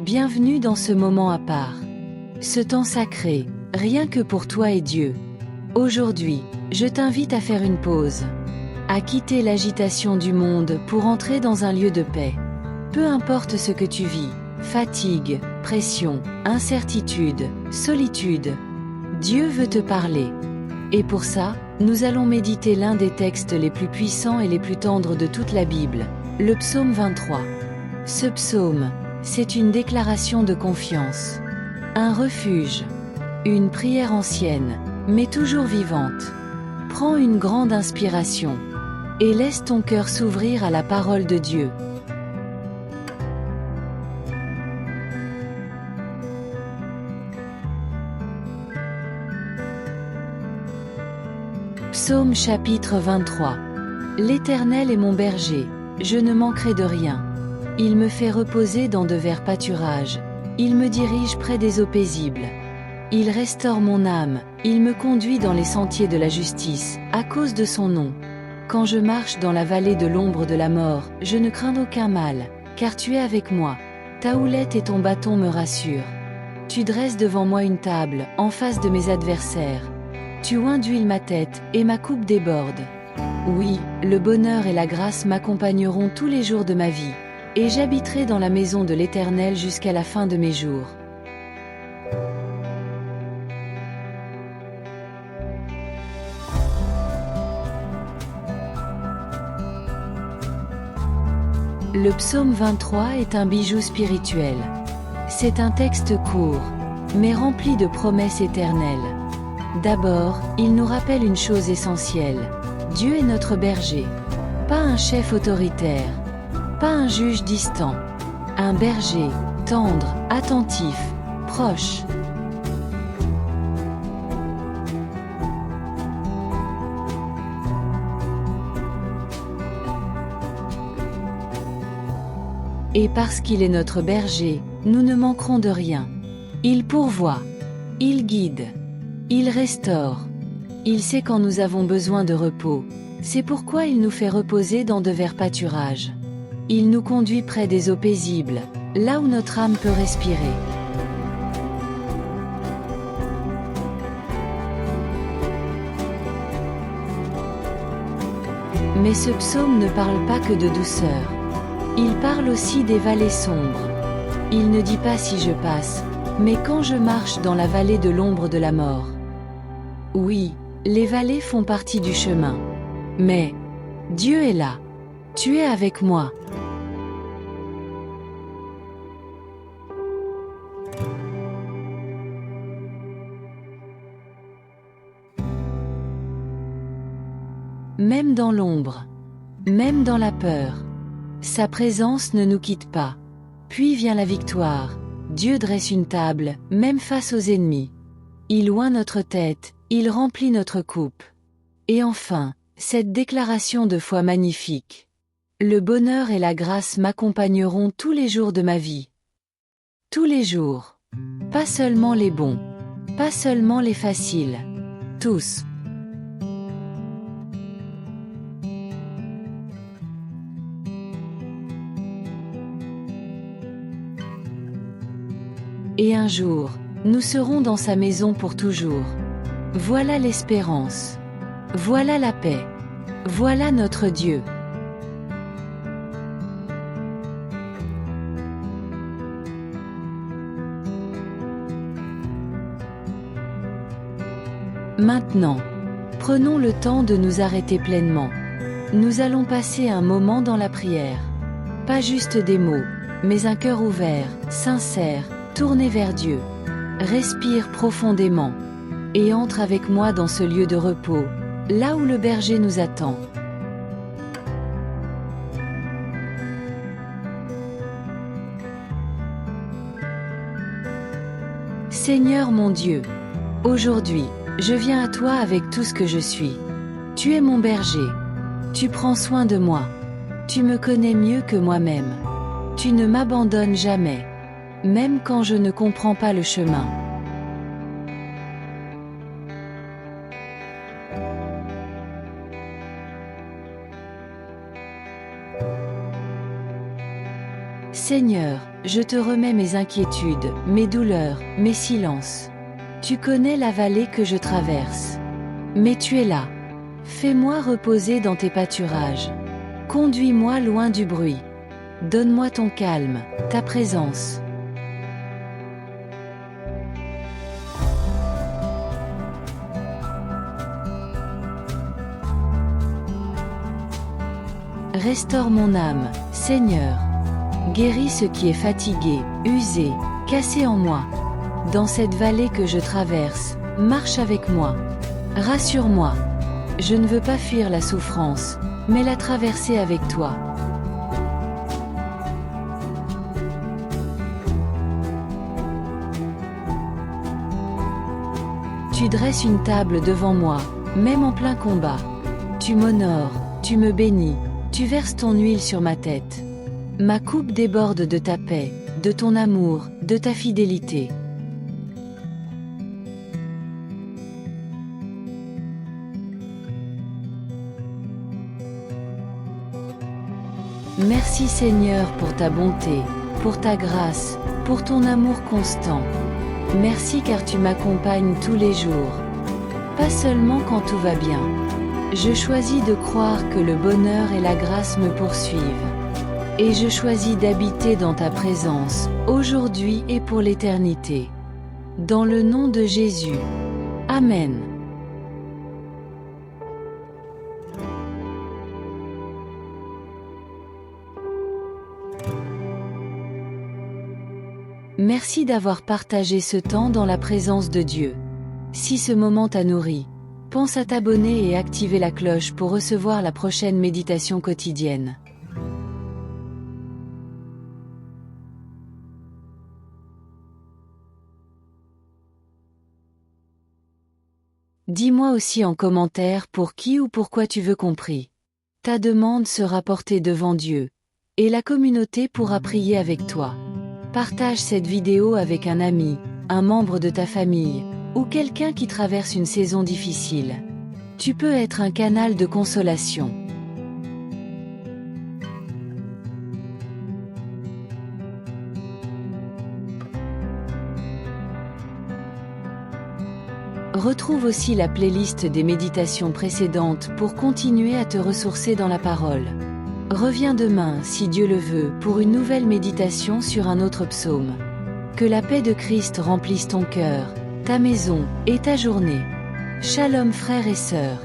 Bienvenue dans ce moment à part. Ce temps sacré, rien que pour toi et Dieu. Aujourd'hui, je t'invite à faire une pause. À quitter l'agitation du monde pour entrer dans un lieu de paix. Peu importe ce que tu vis, fatigue, pression, incertitude, solitude. Dieu veut te parler. Et pour ça, nous allons méditer l'un des textes les plus puissants et les plus tendres de toute la Bible, le psaume 23. Ce psaume, c'est une déclaration de confiance. Un refuge. Une prière ancienne, mais toujours vivante. Prends une grande inspiration. Et laisse ton cœur s'ouvrir à la parole de Dieu. Psaume chapitre 23. L'Éternel est mon berger, je ne manquerai de rien. Il me fait reposer dans de verts pâturages. Il me dirige près des eaux paisibles. Il restaure mon âme, il me conduit dans les sentiers de la justice, à cause de son nom. Quand je marche dans la vallée de l'ombre de la mort, je ne crains aucun mal, car tu es avec moi. Ta houlette et ton bâton me rassurent. Tu dresses devant moi une table, en face de mes adversaires. Tu oins d'huile ma tête, et ma coupe déborde. Oui, le bonheur et la grâce m'accompagneront tous les jours de ma vie. Et j'habiterai dans la maison de l'Éternel jusqu'à la fin de mes jours. Le psaume 23 est un bijou spirituel. C'est un texte court, mais rempli de promesses éternelles. D'abord, il nous rappelle une chose essentielle. Dieu est notre berger. Pas un chef autoritaire. Pas un juge distant. Un berger, tendre, attentif, proche. Et parce qu'il est notre berger, nous ne manquerons de rien. Il pourvoit. Il guide. Il restaure. Il sait quand nous avons besoin de repos. C'est pourquoi il nous fait reposer dans de verts pâturages. Il nous conduit près des eaux paisibles, là où notre âme peut respirer. Mais ce psaume ne parle pas que de douceur. Il parle aussi des vallées sombres. Il ne dit pas si je passe, mais quand je marche dans la vallée de l'ombre de la mort. Oui, les vallées font partie du chemin. Mais Dieu est là. Tu es avec moi. Même dans l'ombre, même dans la peur, sa présence ne nous quitte pas. Puis vient la victoire. Dieu dresse une table, même face aux ennemis. Il oint notre tête, il remplit notre coupe. Et enfin, cette déclaration de foi magnifique. Le bonheur et la grâce m'accompagneront tous les jours de ma vie. Tous les jours. Pas seulement les bons. Pas seulement les faciles. Tous. Et un jour, nous serons dans sa maison pour toujours. Voilà l'espérance. Voilà la paix. Voilà notre Dieu. Maintenant, prenons le temps de nous arrêter pleinement. Nous allons passer un moment dans la prière. Pas juste des mots, mais un cœur ouvert, sincère, tourné vers Dieu. Respire profondément. Et entre avec moi dans ce lieu de repos, là où le berger nous attend. Seigneur mon Dieu, aujourd'hui, je viens à toi avec tout ce que je suis. Tu es mon berger. Tu prends soin de moi. Tu me connais mieux que moi-même. Tu ne m'abandonnes jamais. Même quand je ne comprends pas le chemin. Seigneur, je te remets mes inquiétudes, mes douleurs, mes silences. Tu connais la vallée que je traverse. Mais tu es là. Fais-moi reposer dans tes pâturages. Conduis-moi loin du bruit. Donne-moi ton calme, ta présence. Restaure mon âme, Seigneur. Guéris ce qui est fatigué, usé, cassé en moi. Dans cette vallée que je traverse, marche avec moi. Rassure-moi. Je ne veux pas fuir la souffrance, mais la traverser avec toi. Tu dresses une table devant moi, même en plein combat. Tu m'honores, tu me bénis, tu verses ton huile sur ma tête. Ma coupe déborde de ta paix, de ton amour, de ta fidélité. Merci Seigneur pour ta bonté, pour ta grâce, pour ton amour constant. Merci car tu m'accompagnes tous les jours. Pas seulement quand tout va bien. Je choisis de croire que le bonheur et la grâce me poursuivent. Et je choisis d'habiter dans ta présence, aujourd'hui et pour l'éternité. Dans le nom de Jésus. Amen. Merci d'avoir partagé ce temps dans la présence de Dieu. Si ce moment t'a nourri, pense à t'abonner et activer la cloche pour recevoir la prochaine méditation quotidienne. Dis-moi aussi en commentaire pour qui ou pourquoi tu veux qu'on prie. Ta demande sera portée devant Dieu, et la communauté pourra prier avec toi. Partage cette vidéo avec un ami, un membre de ta famille, ou quelqu'un qui traverse une saison difficile. Tu peux être un canal de consolation. Retrouve aussi la playlist des méditations précédentes pour continuer à te ressourcer dans la parole. Reviens demain, si Dieu le veut, pour une nouvelle méditation sur un autre psaume. Que la paix de Christ remplisse ton cœur, ta maison et ta journée. Shalom frères et sœurs.